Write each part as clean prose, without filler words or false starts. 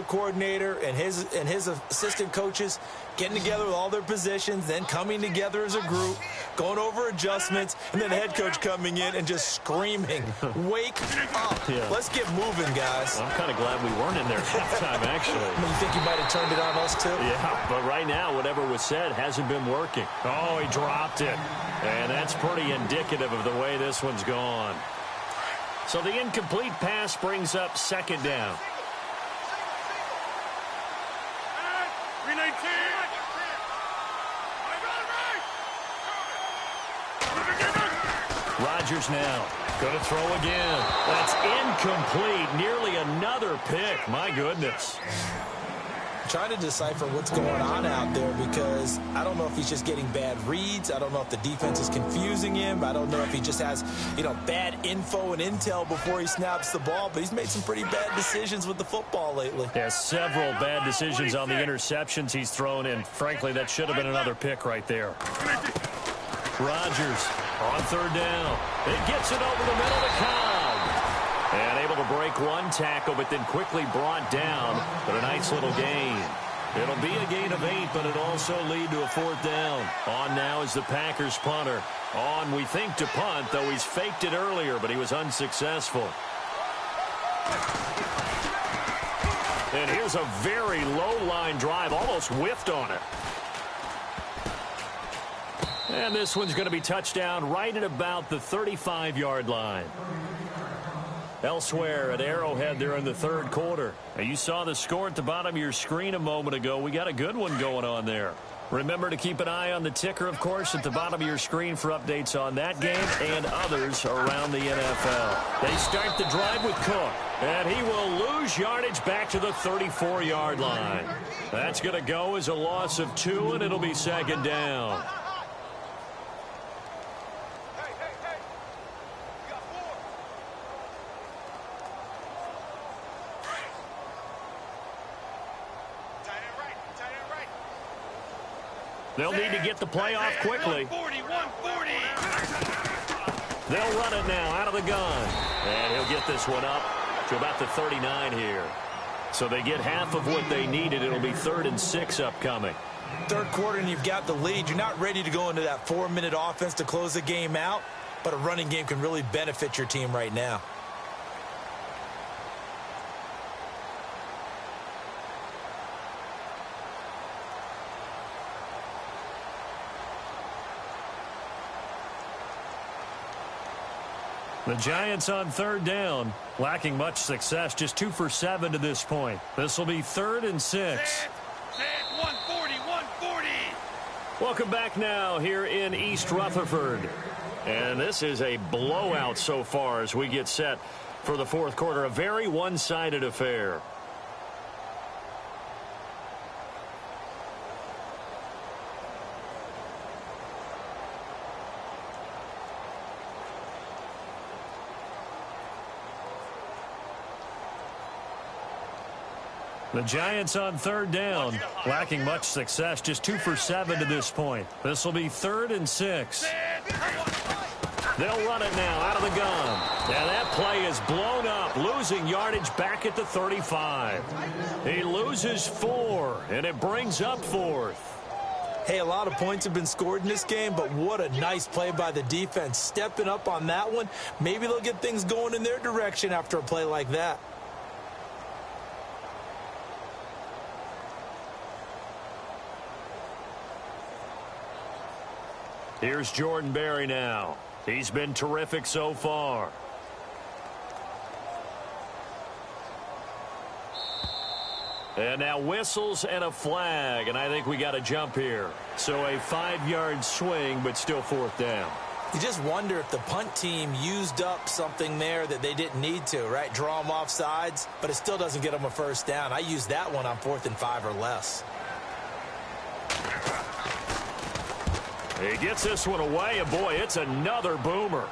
coordinator and his assistant coaches getting together with all their positions, then coming together as a group, going over adjustments, and then the head coach coming in and just screaming, "Wake up. Yeah. Let's get moving, guys." I'm kind of glad we weren't in there at halftime, actually. You think he might have turned it on us, too? Yeah, but right now, whatever was said hasn't been working. Oh, he dropped it. And that's pretty indicative of the way this one's gone. So the incomplete pass brings up second down. Rodgers now going to throw again. That's incomplete. Nearly another pick. My goodness. Trying to decipher what's going on out there, because I don't know if he's just getting bad reads. I don't know if the defense is confusing him. I don't know if he just has, bad info and intel before he snaps the ball, but he's made some pretty bad decisions with the football lately. Yeah, several bad decisions on the interceptions he's thrown, and frankly, that should have been another pick right there. Rodgers on third down. He gets it over the middle to Cobb. And able to break one tackle, but then quickly brought down. But a nice little gain. It'll be a gain of 8, but it'll also lead to a fourth down. On now is the Packers punter. On, we think, to punt, though he's faked it earlier, but he was unsuccessful. And here's a very low-line drive, almost whiffed on it. And this one's going to be touchdown right at about the 35-yard line. Elsewhere at Arrowhead there in the third quarter. Now, you saw the score at the bottom of your screen a moment ago. We got a good one going on there. Remember to keep an eye on the ticker, of course, at the bottom of your screen for updates on that game and others around the NFL. They start the drive with Cook, and he will lose yardage back to the 34-yard line. That's going to go as a loss of 2, and it'll be second down. They'll need to get the play off quickly. 140. They'll run it now out of the gun. And he'll get this one up to about the 39 here. So they get half of what they needed. It'll be 3rd and 6 upcoming. Third quarter and you've got the lead. You're not ready to go into that 4-minute offense to close the game out, but a running game can really benefit your team right now. The Giants on third down, lacking much success, just 2 for 7 to this point. This will be 3rd and 6. 140. Welcome back now here in East Rutherford. And this is a blowout so far as we get set for the fourth quarter. A very one-sided affair. The Giants on third down, lacking much success, just 2 for 7 to this point. This will be 3rd and 6. They'll run it now out of the gun. And that play is blown up, losing yardage back at the 35. He loses 4, and it brings up 4th. Hey, a lot of points have been scored in this game, but what a nice play by the defense. Stepping up on that one, maybe they'll get things going in their direction after a play like that. Here's Jordan Berry now. He's been terrific so far. And now whistles and a flag, and I think we got a jump here. So a 5-yard swing, but still 4th down. You just wonder if the punt team used up something there that they didn't need to, right? Draw them off sides, but it still doesn't get them a first down. I used that one on 4th and 5 or less. He gets this one away, and boy, it's another boomer.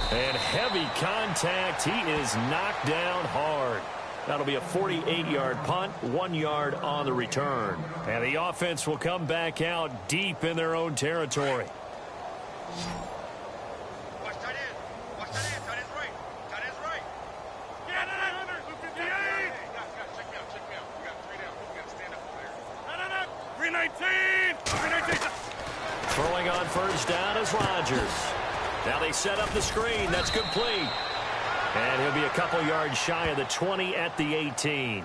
And heavy contact. He is knocked down hard. That'll be a 48-yard punt, 1 yard on the return. And the offense will come back out deep in their own territory. throwing on first down is Rodgers. Now they set up the screen. That's complete. And he'll be a couple yards shy of the 20 at the 18.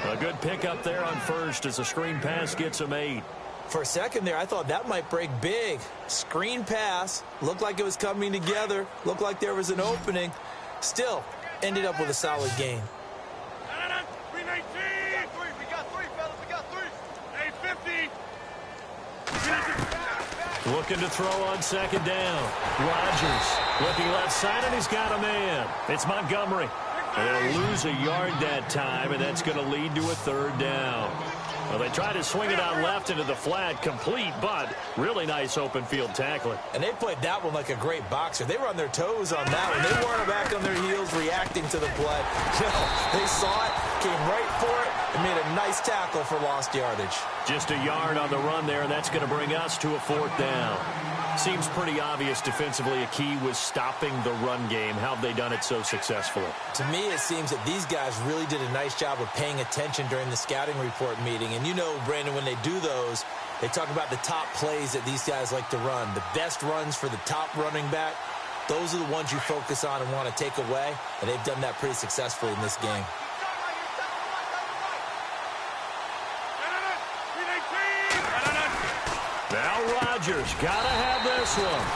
A good pickup there on first as the screen pass gets him 8. For a second there, I thought that might break big. Screen pass. Looked like it was coming together. Looked like there was an opening. Still, ended up with a solid gain. Looking to throw on second down. Rodgers looking left side, and he's got a man. It's Montgomery. And they'll lose a yard that time, and that's going to lead to a third down. Well, they tried to swing it out left into the flat, complete, but really nice open field tackling. And they played that one like a great boxer. They were on their toes on that one. They weren't back on their heels reacting to the play. No, they saw it, came right for it, and made a nice tackle for lost yardage. Just a yard on the run there, and that's going to bring us to a fourth down. Seems pretty obvious defensively a key was stopping the run game. How have they done it so successfully? To me, it seems that these guys really did a nice job of paying attention during the scouting report meeting. And you know, Brandon, when they do those, they talk about the top plays that these guys like to run. The best runs for the top running back, those are the ones you focus on and want to take away. And they've done that pretty successfully in this game. Now Rodgers got to have this one.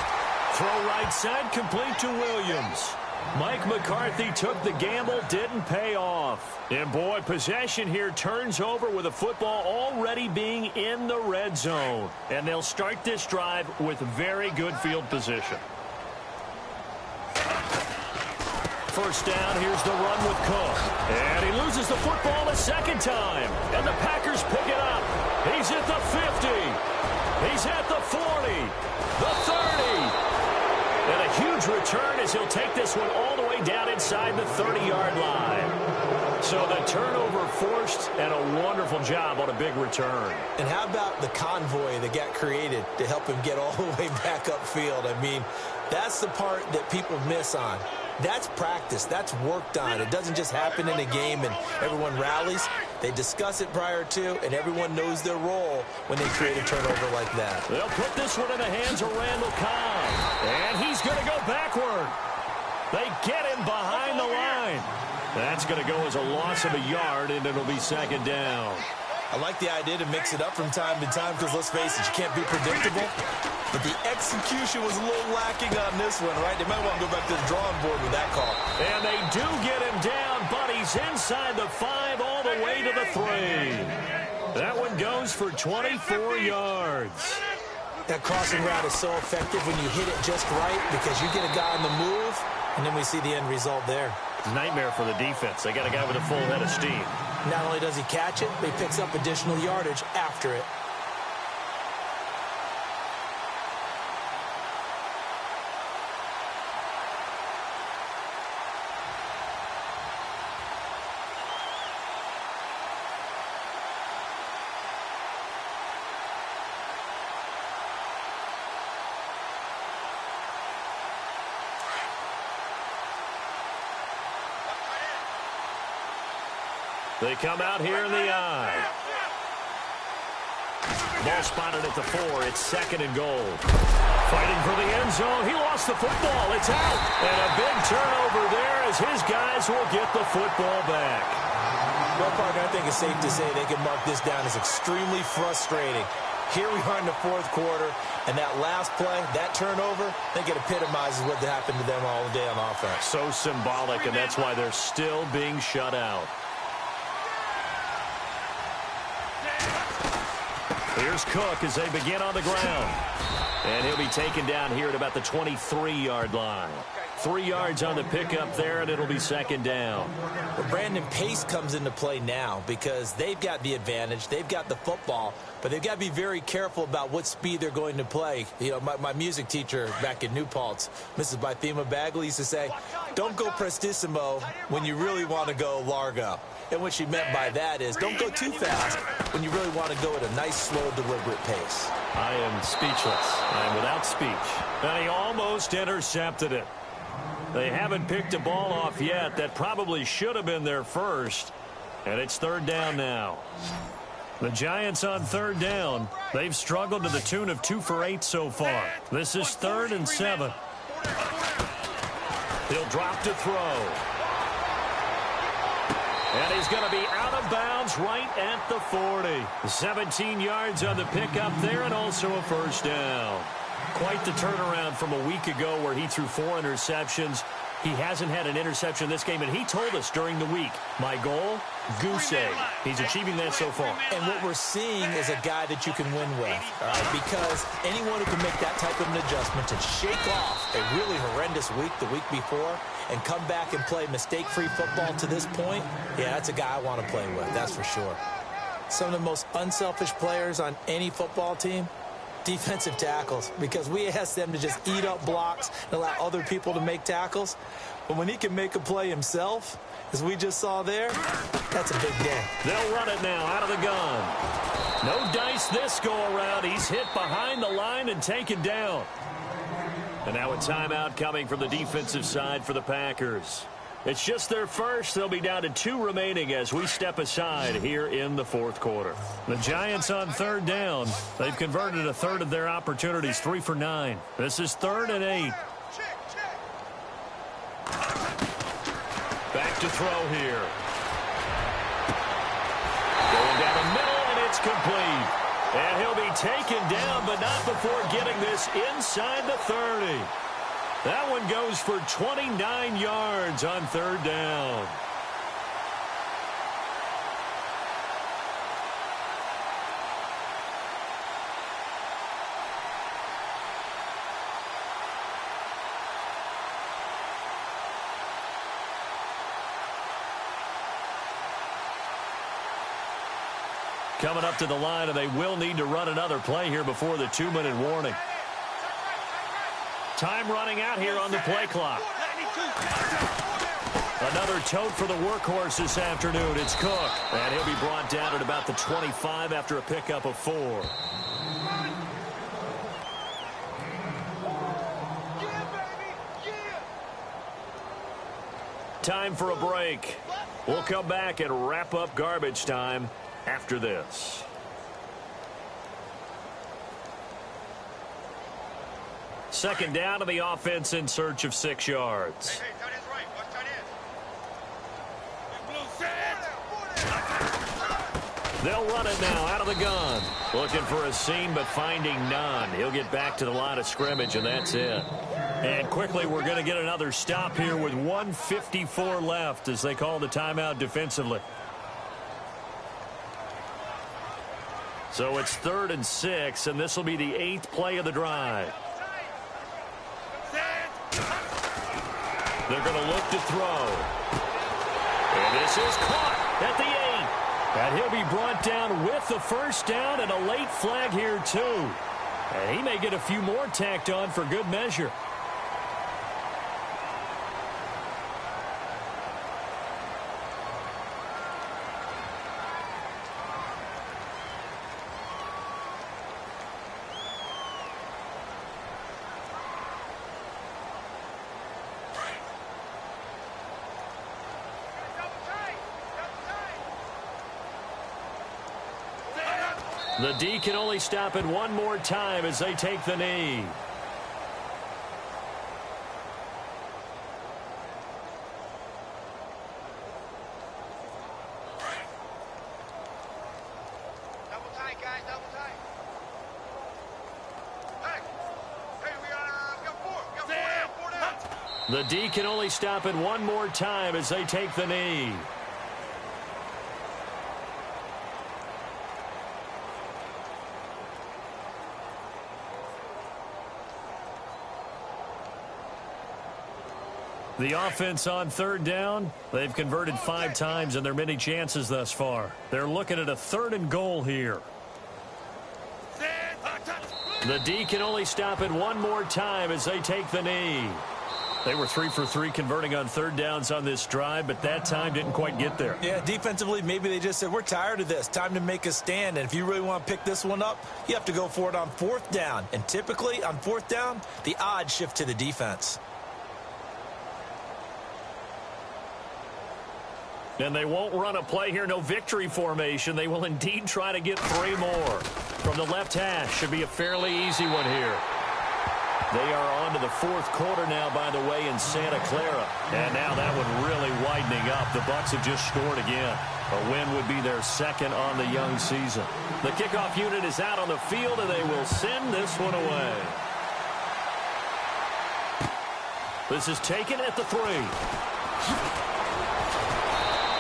Throw right side, complete to Williams. Mike McCarthy took the gamble, didn't pay off. And boy, possession here turns over with a football already being in the red zone. And they'll start this drive with very good field position. First down, here's the run with Cook. And he loses the football a second time. And the Packers pick it up. He's at the 50. He's at the 40, the 30, and a huge return as he'll take this one all the way down inside the 30-yard line. So the turnover forced and a wonderful job on a big return. And how about the convoy that got created to help him get all the way back upfield? I mean, that's the part that people miss on. That's practice. That's worked on. It doesn't just happen in a game and everyone rallies. They discuss it prior to, and everyone knows their role when they create a turnover like that. They'll put this one in the hands of Randall Cobb. And he's going to go backward. They get him behind the line. That's going to go as a loss of a yard, and it'll be second down. I like the idea to mix it up from time to time because, let's face it, you can't be predictable. But the execution was a little lacking on this one, right? They might want to go back to the drawing board with that call. And they do get him down, but he's inside the 5 all the way to the 3. That one goes for 24 yards. That crossing route is so effective when you hit it just right because you get a guy on the move, and then we see the end result there. It's a nightmare for the defense. They got a guy with a full head of steam. Not only does he catch it, but he picks up additional yardage after it. They come out here in the I. Ball spotted at the 4. It's second and goal. Fighting for the end zone. He lost the football. It's out. And a big turnover there as his guys will get the football back. Well, partner, I think it's safe to say they can mark this down as extremely frustrating. Here we are in the fourth quarter, and that last play, that turnover, I think it epitomizes what happened to them all day on offense. So symbolic, and that's why they're still being shut out. Here's Cook as they begin on the ground. And he'll be taken down here at about the 23-yard line. 3 yards on the pickup there, and it'll be second down. Well, Brandon, pace comes into play now because they've got the advantage. They've got the football, but they've got to be very careful about what speed they're going to play. You know, my music teacher back in New Paltz, Mrs. Bythema Bagley, used to say, don't go prestissimo when you really want to go largo. And what she meant by that is don't go too fast when you really want to go at a nice, slow, deliberate pace. I am speechless. I am without speech. And he almost intercepted it. They haven't picked a ball off yet. That probably should have been their first. And it's third down now. The Giants on third down. They've struggled to the tune of 2 for 8 so far. This is 3rd and 7. He'll drop to throw. And he's going to be out of bounds right at the 40. 17 yards on the pickup there and also a first down. Quite the turnaround from a week ago where he threw 4 interceptions. He hasn't had an interception this game, and he told us during the week, my goal, goose egg. He's achieving that so far. And what we're seeing is a guy that you can win with, all right? Because anyone who can make that type of an adjustment and shake off a really horrendous week the week before and come back and play mistake-free football to this point, yeah, that's a guy I want to play with, that's for sure. Some of the most unselfish players on any football team, defensive tackles, because we ask them to just eat up blocks and allow other people to make tackles. But when he can make a play himself, as we just saw there, that's a big day. They'll run it now out of the gun. No dice this go-around. He's hit behind the line and taken down. And now a timeout coming from the defensive side for the Packers. It's just their first. They'll be down to 2 remaining as we step aside here in the 4th quarter. The Giants on third down. They've converted a third of their opportunities, 3 for 9. This is 3rd and 8. Back to throw here. Going down the middle, and it's complete. And he'll be taken down, but not before getting this inside the 30. That one goes for 29 yards on third down. Coming up to the line, and they will need to run another play here before the 2-minute warning. Time running out here on the play clock. Another tote for the workhorse this afternoon. It's Cook. And he'll be brought down at about the 25 after a pickup of 4. Time for a break. We'll come back and wrap up garbage time after this. Second down to the offense in search of 6 yards. Hey, tight end's right. Watch tight end. They'll run it now out of the gun. Looking for a seam, but finding none. He'll get back to the line of scrimmage, and that's it. And quickly, we're going to get another stop here with 1:54 left as they call the timeout defensively. So it's 3rd and 6, and this will be the 8th play of the drive. They're going to look to throw. And this is caught at the 8. And he'll be brought down with the first down and a late flag here, too. And he may get a few more tacked on for good measure. The D can only stop it one more time as they take the knee. Double tight, guys, double tight. Hey, we got 4 down. The D can only stop it one more time as they take the knee. The offense on third down, they've converted 5 times in their many chances thus far. They're looking at a 3rd and goal here. The D can only stop it one more time as they take the knee. They were 3 for 3 converting on third downs on this drive, but that time didn't quite get there. Yeah, defensively, maybe they just said, we're tired of this. Time to make a stand. And if you really want to pick this one up, you have to go for it on 4th down. And typically, on 4th down, the odds shift to the defense. And they won't run a play here. No victory formation. They will indeed try to get 3 more. From the left hash. Should be a fairly easy one here. They are on to the 4th quarter now, by the way, in Santa Clara. And now that one really widening up. The Bucs have just scored again. A win would be their 2nd on the young season. The kickoff unit is out on the field, and they will send this one away. This is taken at the 3.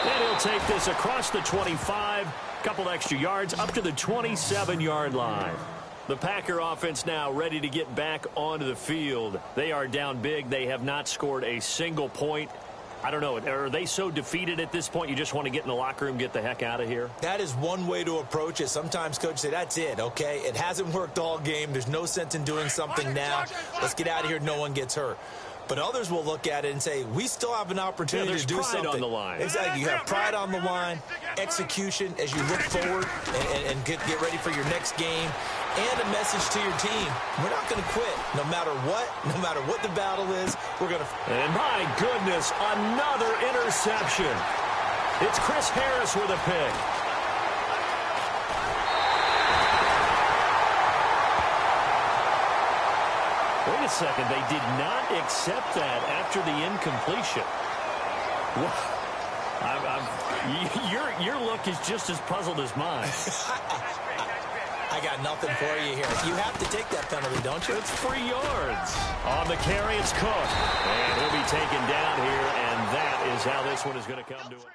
And he'll take this across the 25, couple extra yards up to the 27-yard line. The Packer offense now ready to get back onto the field. They are down big. They have not scored a single point. I don't know. Are they so defeated at this point you just want to get in the locker room, get the heck out of here? That is one way to approach it. Sometimes coaches say, that's it, okay? It hasn't worked all game. There's no sense in doing something now. Let's get out of here. No one gets hurt. But others will look at it and say, we still have an opportunity to do something. On the line. Exactly. You have pride on the line, execution as you look forward and get ready for your next game, and a message to your team. We're not going to quit no matter what the battle is. We're going to. And my goodness, another interception. It's Chris Harris with a pick. Wait a second, they did not accept that after the incompletion. Your look is just as puzzled as mine. I got nothing for you here. You have to take that penalty, don't you? It's 3 yards. On the carry, it's Cook. And he'll be taken down here, and that is how this one is going to come to it.